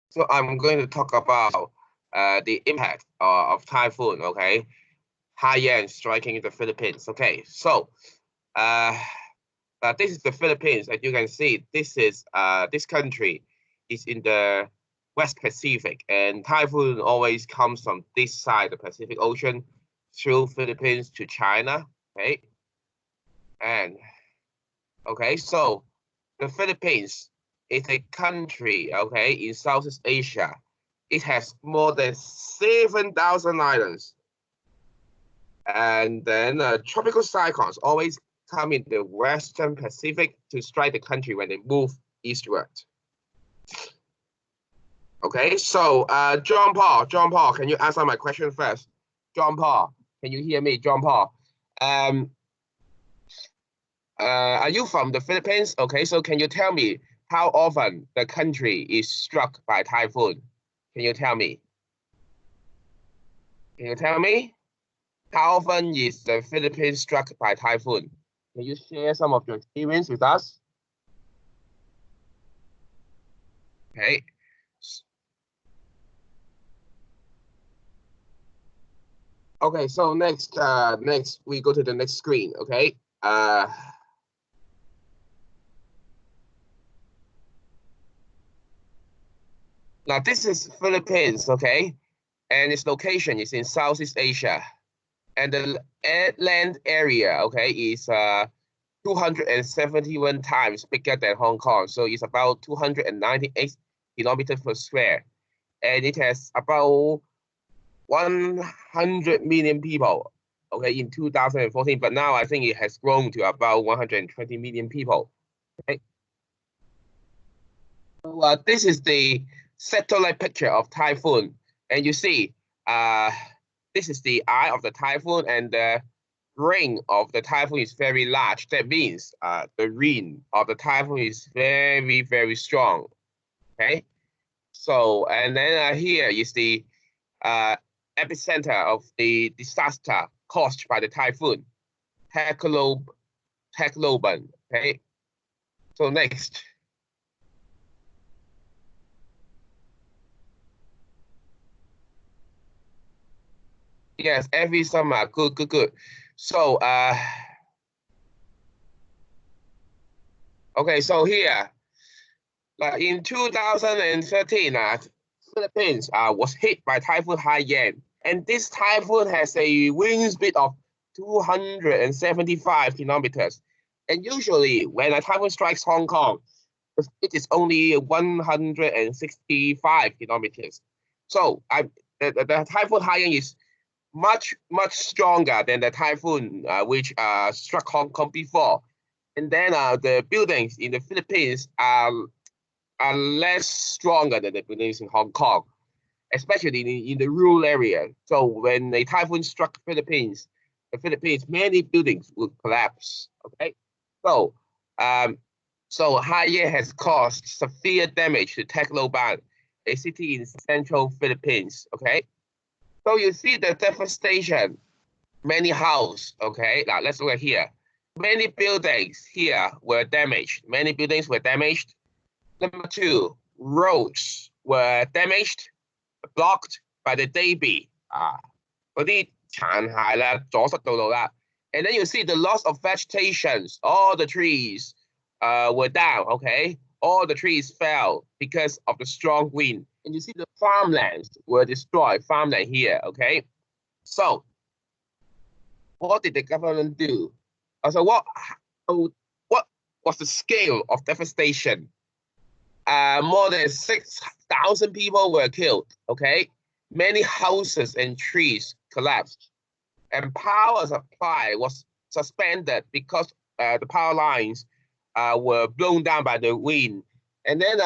So I'm going to talk about the impact of typhoon, okay? High-end striking the Philippines. Okay, so uh, this is the Philippines. As you can see, this country is in the West Pacific, and typhoon always comes from this side, the Pacific Ocean, through Philippines to China. Okay, and okay, so the Philippines is a country, okay, in Southeast Asia. It has more than 7,000 islands. And then tropical cyclones always come in the Western Pacific to strike the country when they move eastward. Okay, so John Paul, can you answer my question first? John Paul, can you hear me? John Paul, um, are you from the Philippines? Okay, so can you tell me how often the country is struck by typhoon? Can you tell me? Can you tell me? How often is the Philippines struck by typhoon? Can you share some of your experience with us? Okay. Okay, so next we go to the next screen, okay? Now this is Philippines, okay? And its location is in Southeast Asia. And the land area, okay, is 271 times bigger than Hong Kong. So it's about 298 kilometers per square. And it has about 100 million people, okay, in 2014. But now I think it has grown to about 120 million people. Okay. So this is the satellite picture of typhoon. And you see, uh, this is the eye of the typhoon, and the ring of the typhoon is very large. That means the ring of the typhoon is very, very strong. Okay. So, and then here is the uh, epicenter of the disaster caused by the typhoon, Tacloban. Okay. So next. Yes, every summer. Good, good, good. So, okay, so here, in 2013, Philippines was hit by Typhoon Haiyan, and this typhoon has a wind speed of 275 kilometers. And usually, when a typhoon strikes Hong Kong, it is only 165 kilometers. So, the Typhoon Haiyan is much, much stronger than the typhoon which struck Hong Kong before. And then the buildings in the Philippines are less stronger than the buildings in Hong Kong, especially in the rural area. So when a typhoon struck the Philippines, many buildings would collapse. Okay, so um, so Haiyan has caused severe damage to Tacloban, a city in central Philippines. Okay, so you see the devastation. Many houses. Okay, now let's look at here. Many buildings here were damaged. Many buildings were damaged. Number two, roads were damaged, blocked by the debris. 嗰啲殘骸啦，阻塞道路啦。And then you see the loss of vegetations. All the trees were down, okay? All the trees fell because of the strong wind. And you see the farmlands were destroyed, farmland here, okay? So what did the government do? So what was the scale of devastation? More than 6,000 people were killed. Okay, many houses and trees collapsed, and power supply was suspended because the power lines were blown down by the wind. And then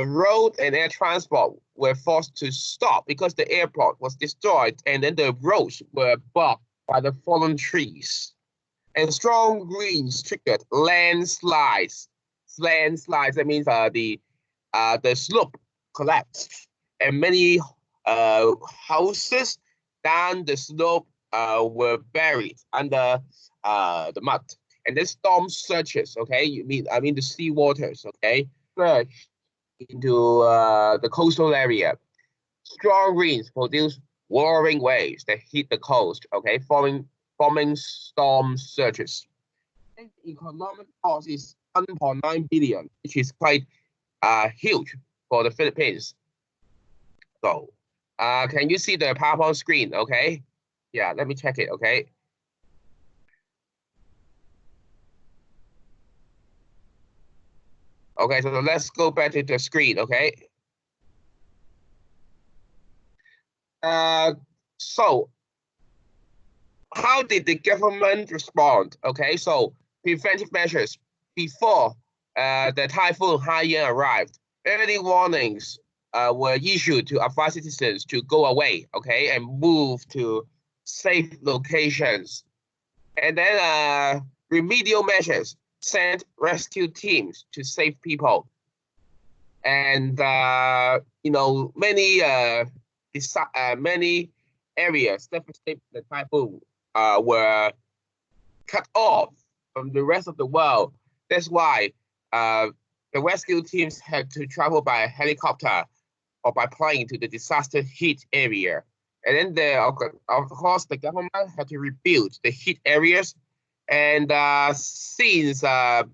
road and air transport were forced to stop because the airport was destroyed, and then the roads were blocked by the fallen trees. And strong winds triggered landslides. Landslides, that means the slope collapsed, and many houses down the slope were buried under the mud. And then storm surges, okay? I mean the sea waters, okay? Surged into the coastal area. Strong winds produce warring waves that hit the coast, okay, forming storm surges. And the economic loss is 1.9 billion, which is quite huge for the Philippines. So, can you see the PowerPoint screen? Okay, yeah, let me check it. Okay. Okay, so let's go back to the screen. Okay. So how did the government respond? Okay, so preventive measures before the typhoon Haiyan arrived. Early warnings were issued to advise citizens to go away, okay, and move to safe locations. And then remedial measures sent rescue teams to save people. And many areas devastated the typhoon were cut off from the rest of the world. That's why the rescue teams had to travel by helicopter or by plane to the disaster hit area. And then, of course, the government had to rebuild the hit areas. And since the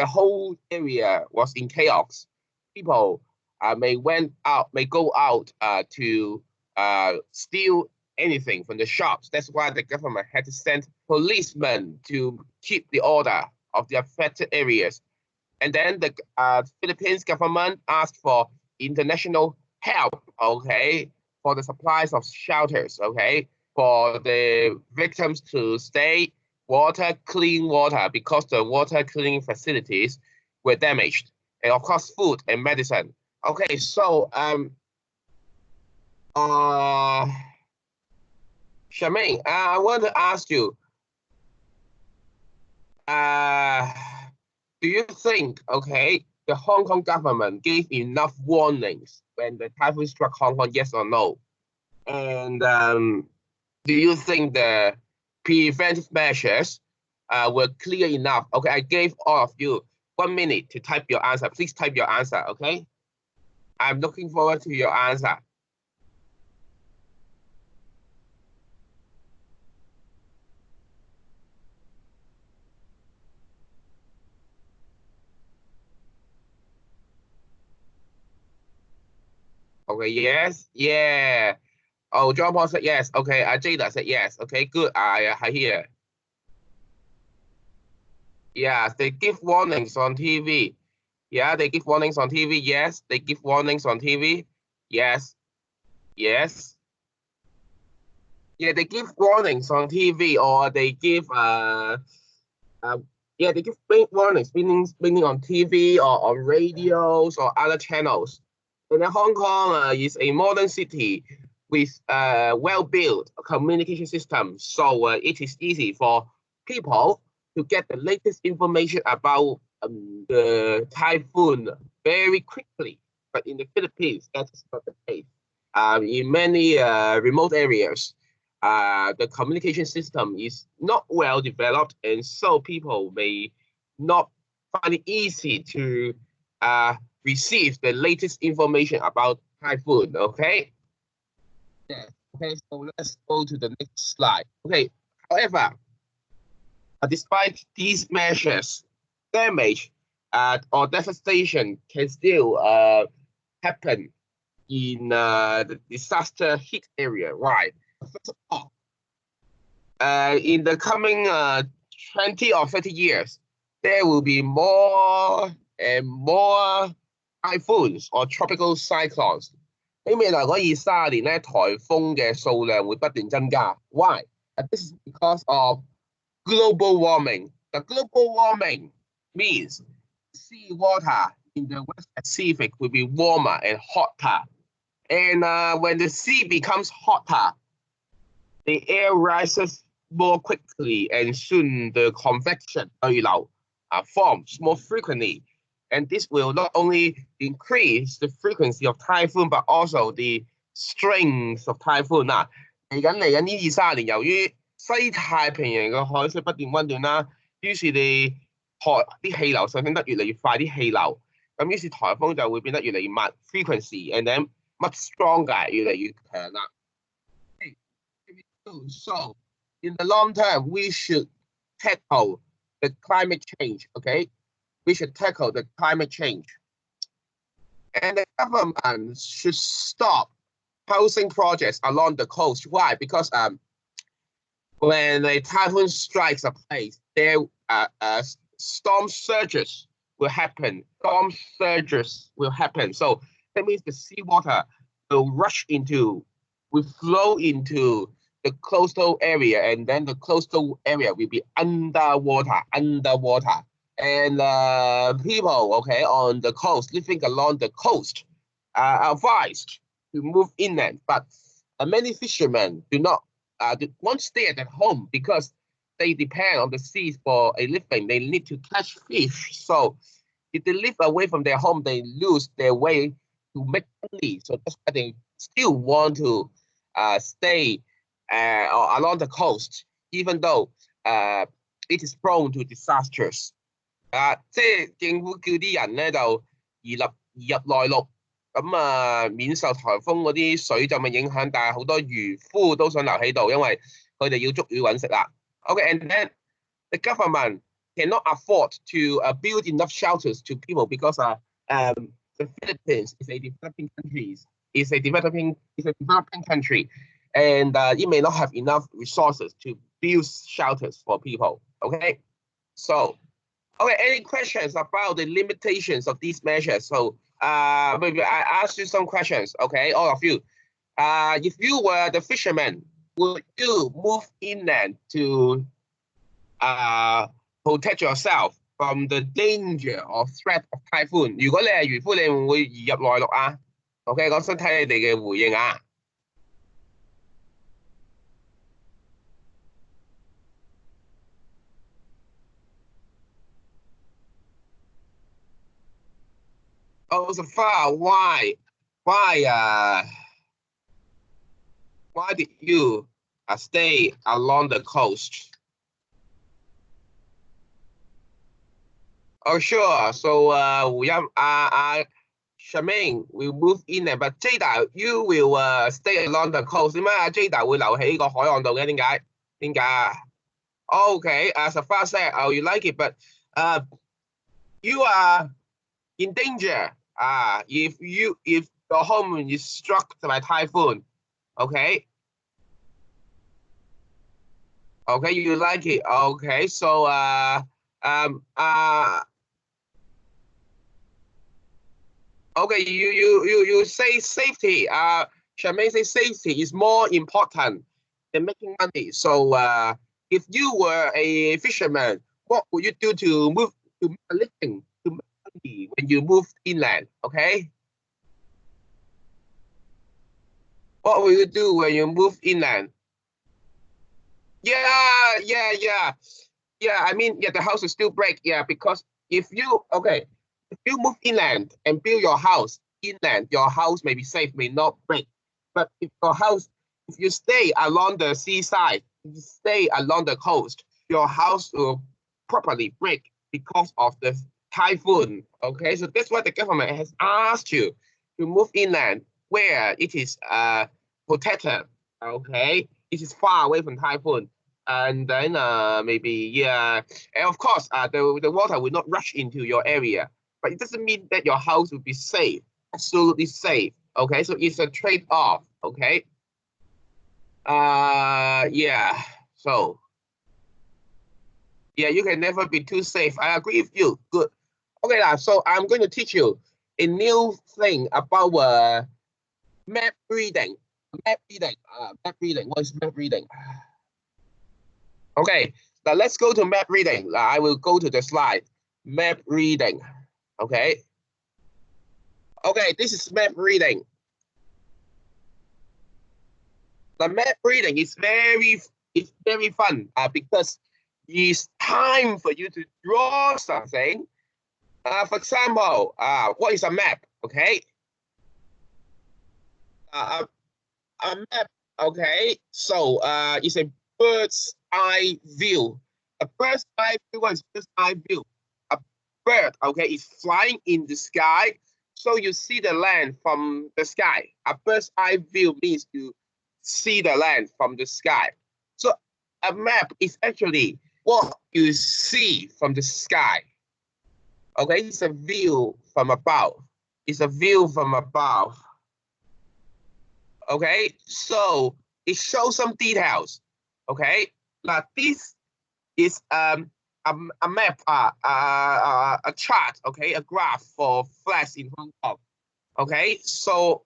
whole area was in chaos, people may go out to steal anything from the shops. That's why the government had to send policemen to keep the order of the affected areas. And then the Philippines government asked for international help, okay, for the supplies of shelters, okay, for the victims to stay, clean water, because the water cleaning facilities were damaged, and of course, food and medicine. Okay, so Charmaine, I want to ask you, do you think, okay, the Hong Kong government gave enough warnings when the typhoon struck Hong Kong, yes or no? And do you think the preventive measures were clear enough? Okay, I gave all of you 1 minute to type your answer. Please type your answer, okay? I'm looking forward to your answer. Okay, yes, yeah. Oh, John Paul said yes. Okay, Jada said yes. Okay, good. I hear. Yeah, they give warnings on TV. Yeah, they give warnings on TV. Yes, they give warnings on TV. Yes, yes. Yeah, they give warnings on TV, or they give uh yeah, they give warnings, meaning on TV or on radios or other channels. And then Hong Kong is a modern city with well-built communication system, so it is easy for people to get the latest information about the typhoon very quickly. But in the Philippines, that's not the case. In many remote areas, the communication system is not well developed, and so people may not find it easy to receive the latest information about typhoon. Okay. Yeah. Okay. So let's go to the next slide. Okay. However, despite these measures, damage or devastation can still happen in the disaster hit area. Right. First of all, in the coming 20 or 30 years, there will be more and more typhoons or tropical cyclones. 喺未來嗰20-30年咧，颱風嘅數量會不斷增加。Why? This is because of global warming. The global warming means sea water in the West Pacific will be warmer and hotter. And when the sea becomes hotter, the air rises more quickly, and soon the convection forms more frequently. And this will not only increase the frequency of typhoon, but also the strength of typhoon 嚟緊呢20-30年，由於西太平洋嘅海水不斷溫暖啦，於是你啲氣流上升得越嚟越快，啲氣流咁於是颱風就會變得越嚟越密 frequency and then much stronger 越嚟越強啦。So in the long term, we should tackle the climate change. Okay, we should tackle the climate change, and the government should stop housing projects along the coast. Why? Because when a typhoon strikes a place, there storm surges will happen. Storm surges will happen. So that means the seawater will flow into the coastal area, and then the coastal area will be underwater. And people, okay, on the coast, living along the coast, are advised to move inland. But many fishermen do not won't stay at home because they depend on the seas for a living. They need to catch fish. So if they live away from their home, they lose their way to make money. So that's why they still want to stay along the coast, even though it is prone to disasters. 即係政府叫啲人咧就移入內陸，咁免受颱風嗰啲水浸嘅影響，但係好多漁夫都想留喺度，因為佢哋要捉魚揾食啦。Okay, and then the government cannot afford to build enough shelters to people because the Philippines is a developing country. It's a developing country, and it may not have enough resources to build shelters for people. Okay, so okay, any questions about the limitations of these measures? So maybe I ask you some questions. Okay, all of you. If you were the fisherman, would you move inland to protect yourself from the danger or threat of typhoon？ 如果你係漁夫，你會唔會移入內陸啊 ？OK， 我想睇你哋嘅回應啊。Oh, so far, why did you stay along the coast? Oh, sure. So, Charmaine will move in there, but Jada, you will stay along the coast. 點解阿 Jada 會留喺個海岸度嘅？點解啊？Okay, as a far said, oh, you like it, but you are in danger. If your home is struck by typhoon, okay. Okay, you like it. Okay, so okay, you say safety. Charmaine say safety is more important than making money. So if you were a fisherman, what would you do to make a living, to make money when you move inland? Okay. What will you do when you move inland? Yeah. I mean, yeah, the house will still break. Yeah, because if you move inland and build your house inland, your house may be safe, may not break. But if you stay along the seaside, if you stay along the coast, your house will properly break because of the typhoon. Okay, so that's why the government has asked you to move inland where it is protected. Okay, it is far away from typhoon. And then maybe, and of course, the water will not rush into your area, but it doesn't mean that your house will be safe, absolutely safe. Okay, so it's a trade-off. Okay. Yeah. So, yeah, you can never be too safe. I agree with you. Good. Okay, so I'm going to teach you a new thing about map reading. Map reading. What is map reading? Okay, now let's go to map reading. I will go to the slide. Map reading. Okay. Okay, this is map reading. The map reading is very fun because it's time for you to draw something. For example, what is a map? Okay. A map. Okay. So it's a bird's eye view. A bird's eye view is bird's eye view. bird, okay, is flying in the sky. So you see the land from the sky. A bird's eye view means you see the land from the sky. So a map is actually what you see from the sky. Okay, it's a view from above. It's a view from above. Okay, so it shows some details. Okay, now this is a map, a chart. Okay, a graph for flats in Hong Kong. Okay, so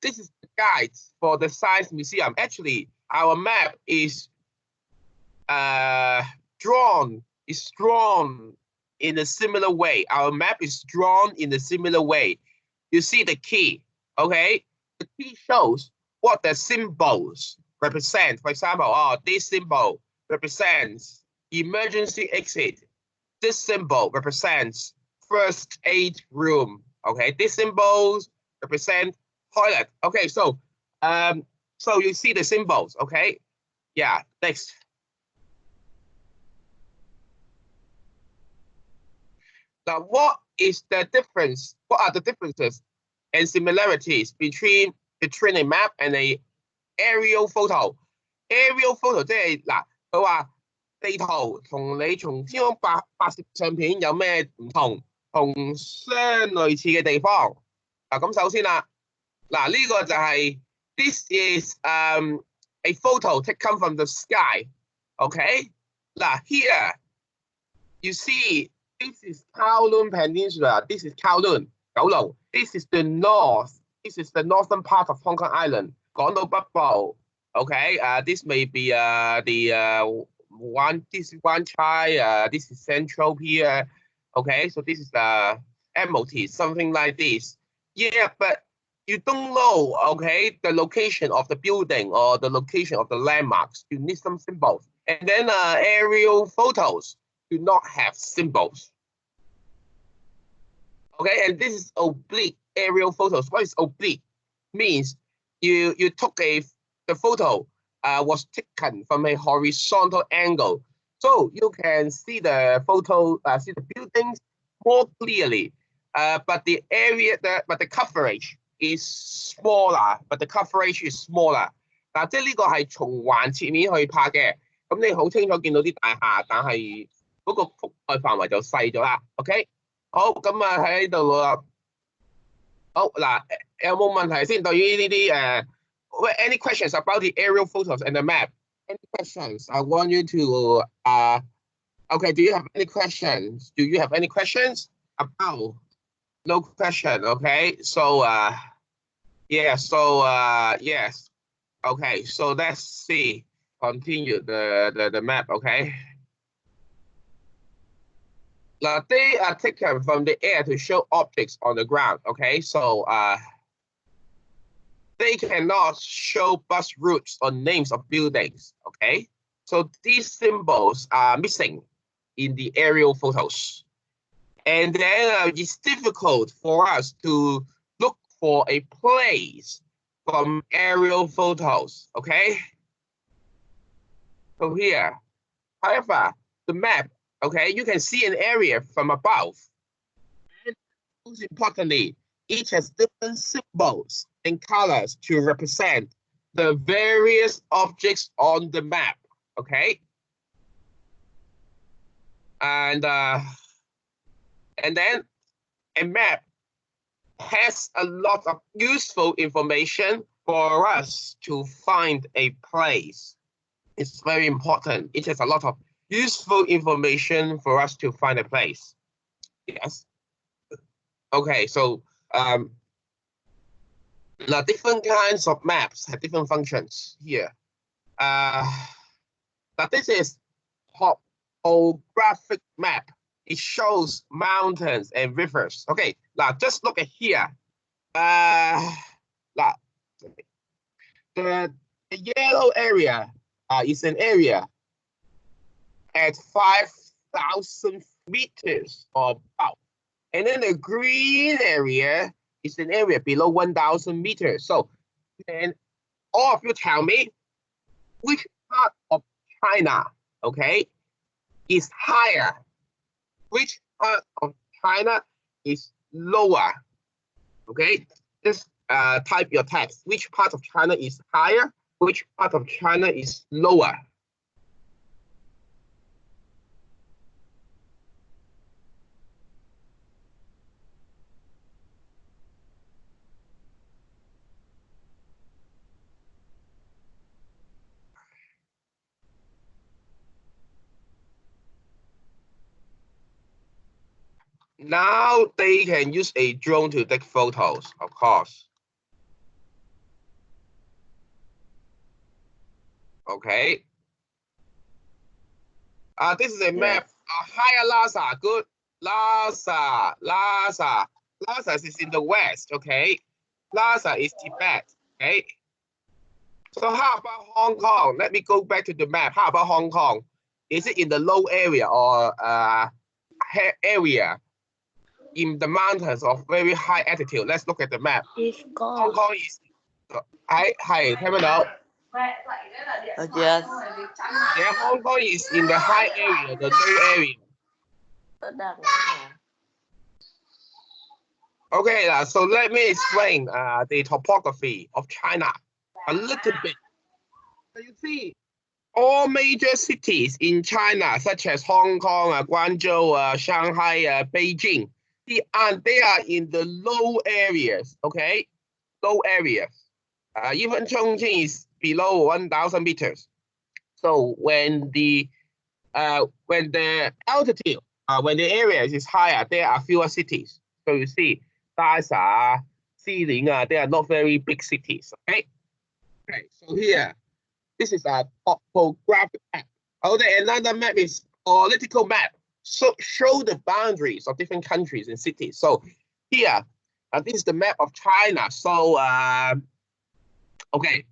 this is the guide for the Science Museum. Actually, our map is drawn in a similar way. Our map is drawn in a similar way. You see the key, okay? The key shows what the symbols represent. For example, this symbol represents emergency exit. This symbol represents first aid room. Okay, these symbols represent toilet. Okay, so you see the symbols. Okay, yeah. Next. Now, what is the difference? What are the differences and similarities between the training map and a aerial photo? Aerial photo 即係嗱，佢話地圖同你從天空拍攝相片有咩唔同？同相類似嘅地方。咁首先啦，呢個就係 this is a photo taken from the sky. Okay, here you see this is Kowloon Peninsula. This is Kowloon 九龍. This is the north. This is the northern part of Hong Kong Island. 講到北部 ，okay, this may be this is Wan Chai. This is Central Pier. Okay, so this is the MOT, something like this. Yeah, but you don't know, okay, the location of the building or the location of the landmarks. You need some symbols. And then aerial photos do not have symbols. Okay, and this is oblique aerial photos. What is oblique? Means you took the photo was taken from a horizontal angle. So you can see the photo, see the buildings more clearly. But the coverage is smaller. But the coverage is smaller. 嗱，即係呢個係從環切面去拍嘅，咁你好清楚見到啲大廈，但係嗰個覆蓋範圍就細咗啦。OK， 好，咁喺度啦。好嗱，有冇問題先？對於呢啲any questions about the aerial photos and the map? Any questions? I want you to okay, do you have any questions? Do you have any questions about? No question, okay? So yeah, so yes. Okay, so let's see. Continue the map, okay? Now they are taken from the air to show objects on the ground, okay? So they cannot show bus routes or names of buildings, okay? So these symbols are missing in the aerial photos. And then it's difficult for us to look for a place from aerial photos, okay? So here, however, the map, okay, you can see an area from above. And most importantly, each has different symbols and colors to represent the various objects on the map, okay? And then a map has a lot of useful information for us to find a place. It's very important. It has a lot of useful information for us to find a place. Yes. Okay, so the different kinds of maps have different functions here. Now this is topographic map. It shows mountains and rivers. Okay, now just look at here. Now, the yellow area is an area at 5,000 meters or above. And then the green area is an area below 1,000 meters. So, and all of you tell me which part of China, okay, is higher? Which part of China is lower? Okay, just type your text. Which part of China is higher? Which part of China is lower? Now they can use a drone to take photos, of course. Okay. This is a map. Higher Lhasa, good. Lhasa is in the west, okay? Lhasa is Tibet, okay? So how about Hong Kong? Let me go back to the map. How about Hong Kong? Is it in the low area or area in the mountains of very high altitude? Let's look at the map. Hong Kong is 係聽唔聽到？ Yes. Yeah, Hong Kong is in the high area, the low area. Okay, so let me explain the topography of China a little bit. So you see, all major cities in China, such as Hong Kong, Guangzhou, Shanghai, Beijing, they are in the low areas, okay? Low areas. Even Chongqing is below 1,000 meters. So when the altitude, when the area is higher, there are fewer cities. So you see, Lhasa, Xiling, they are not very big cities, okay? Okay, so here, this is a topographic map. Okay, another map is political map. So show the boundaries of different countries and cities. So here, this is the map of China. So, okay,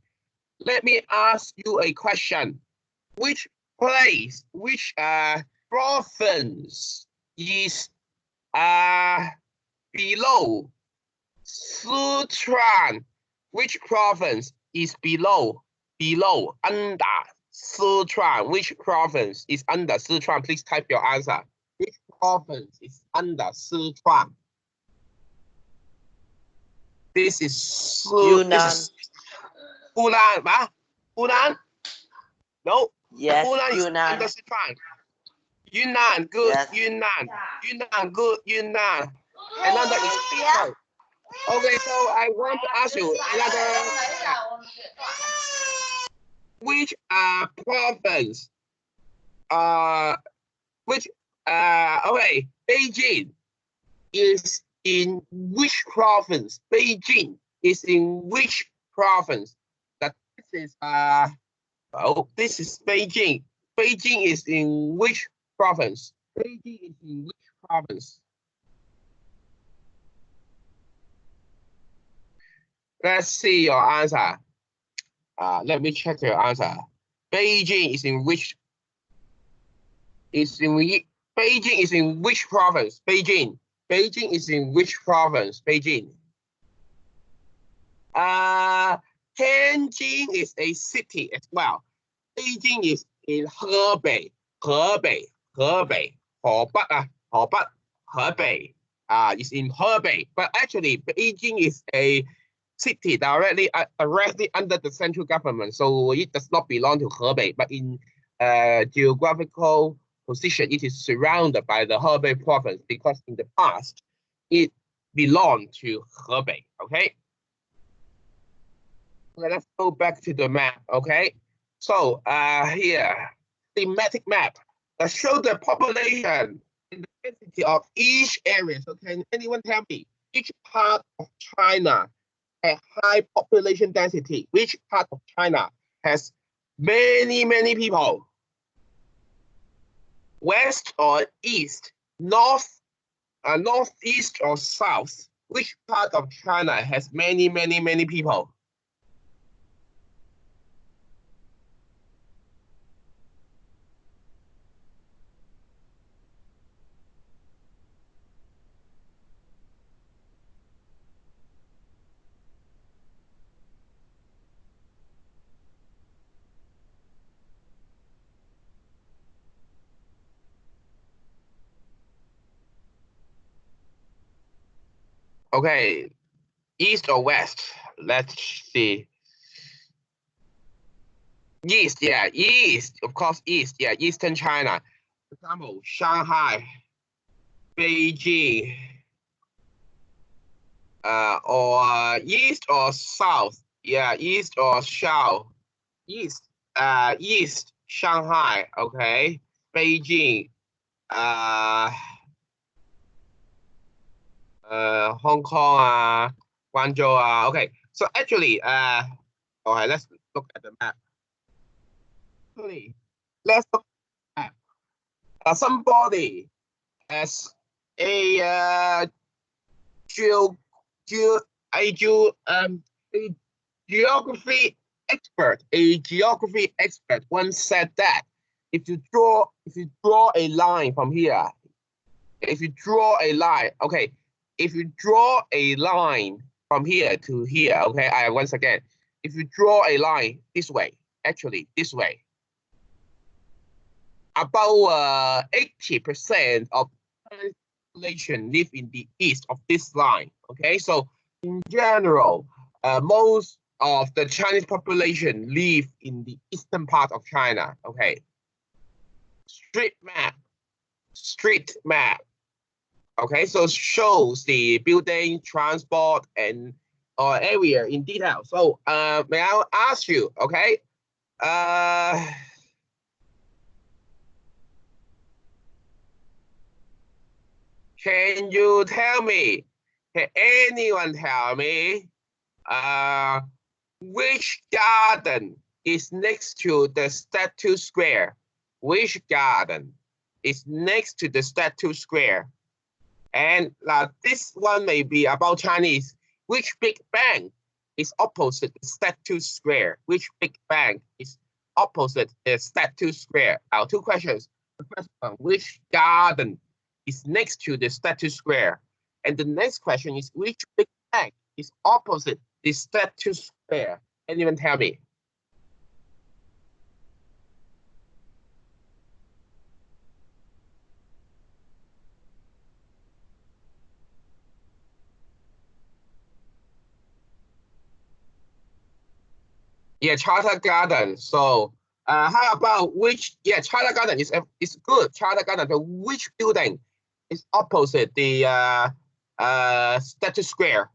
let me ask you a question. Which place, which province is below Sichuan? Which province is below, under Sichuan? Which province is under Sichuan? Please type your answer. Which province is under Sichuan? This is Yunnan. Hunan, Hunan? No. Yes, Hunan is Yunnan. under Sichuan. Yunnan, good. Yes. Yunnan, good. Yunnan. Another is Tibet. Okay, so I want to ask you another. Which province? Which okay, Beijing is in which province? Beijing is in which province? That this is oh, this is Beijing. Beijing is in which province? Beijing is in which province? Let's see your answer. Let me check your answer. Beijing is in which? Beijing is in which province? Beijing. Beijing is in which province? Beijing. Tianjin is a city as well. Beijing is in Hebei. Hebei. Hebei. Hebei. Is in Hebei. But actually, Beijing is a city directly under the central government, so it does not belong to Hebei. But in geographical position, it is surrounded by the Hebei province because in the past it belonged to Hebei. Okay. Okay, let's go back to the map. Okay. So here, thematic map that show the population and the density of each area. So can anyone tell me which part of China a high population density? Which part of China has many people? West or east? Northeast or south? Which part of China has many people? Okay, east or west? Let's see. East, yeah, east, of course, east, yeah, Eastern China. For example, Shanghai, Beijing, or east or south, yeah, east or south, east, east, Shanghai, okay, Beijing, Hong Kong, Guangzhou, okay. So actually, okay, let's look at the map. Actually, let's look at the map. Somebody as a geo, geo, a geography expert once said that if you draw a line from here, if you draw a line, okay, if you draw a line from here to here, okay, once again, if you draw a line this way, actually this way, about 80% of population live in the east of this line. Okay, so in general, most of the Chinese population live in the eastern part of China. Okay, street map. Okay, so shows the building, transport, and area in detail. So may I ask you? Okay, can you tell me? Can anyone tell me? Which garden is next to the statue square? Which garden is next to the statue square? And this one may be about Chinese. Which big bang is opposite the statue square? Which big bang is opposite the statue square? Our two questions. The first one, which garden is next to the statue square? And the next question is, which big bang is opposite the statue square? Anyone tell me? Yeah, Charter Garden. So how about which? Yeah, Charter Garden is good. Charter Garden. But which building is opposite the Statue Square?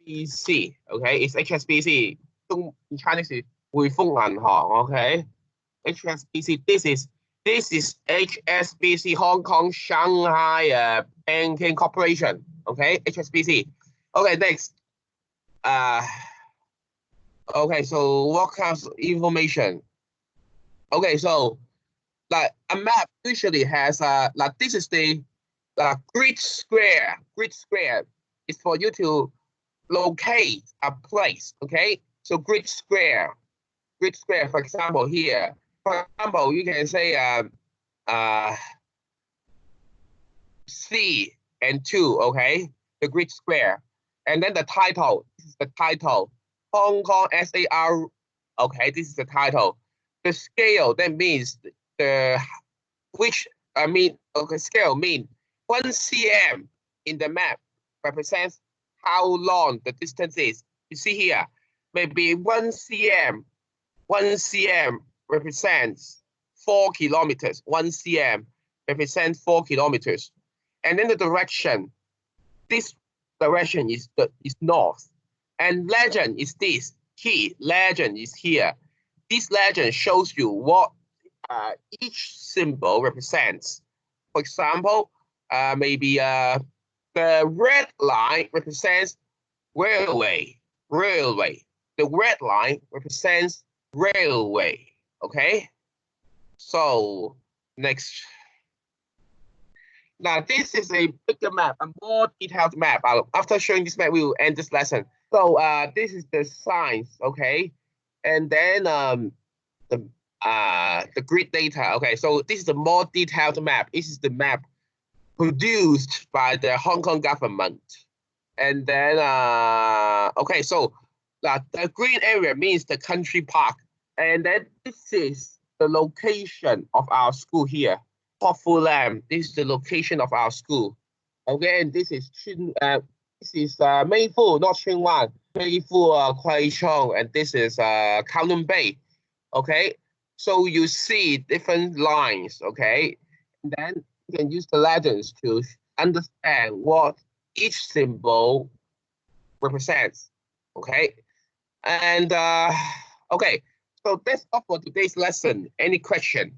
HSBC. Okay, it's HSBC. In Chinese, 匯豐銀行. Okay, HSBC. This is HSBC Hong Kong Shanghai Banking Corporation. Okay, HSBC. Okay, next. Okay, so what kind of information? Okay, so like a map usually has like this is the grid square. Grid square is for you to locate a place. Okay, so grid square. Grid square, for example, here. For example, you can say C and 2, okay? The grid square. And then the title, this is the title. Hong Kong SAR, okay, this is the title. The scale, that means scale mean 1 cm in the map represents how long the distance is. You see here, maybe 1 cm, 1 cm represents 4 kilometers. 1 cm represents 4 kilometers. And then the direction, this direction is north. And legend is this. Key legend is here. This legend shows you what each symbol represents. For example, maybe the red line represents railway. The red line represents railway. Okay. So next. Now, this is a bigger map, a more detailed map. After showing this map, we will end this lesson. So this is the signs, okay? And then the grid data. Okay, so this is the more detailed map. This is the map produced by the Hong Kong government. And then, okay, so the green area means the country park. And then this is the location of our school here. Hopeful Lamb, this is the location of our school. Okay, and this is Mei Fu, not Chun Wan. Mei Fu, Kwai Chong, and this is Kowloon Bay. Okay, so you see different lines. Okay, and then you can use the legends to understand what each symbol represents. Okay, and okay, so that's all for today's lesson. Any question?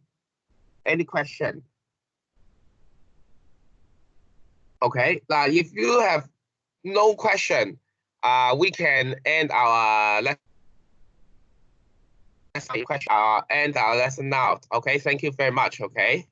Any question? Okay, now if you have no question, we can end our lesson. End our lesson now. Okay, thank you very much. Okay.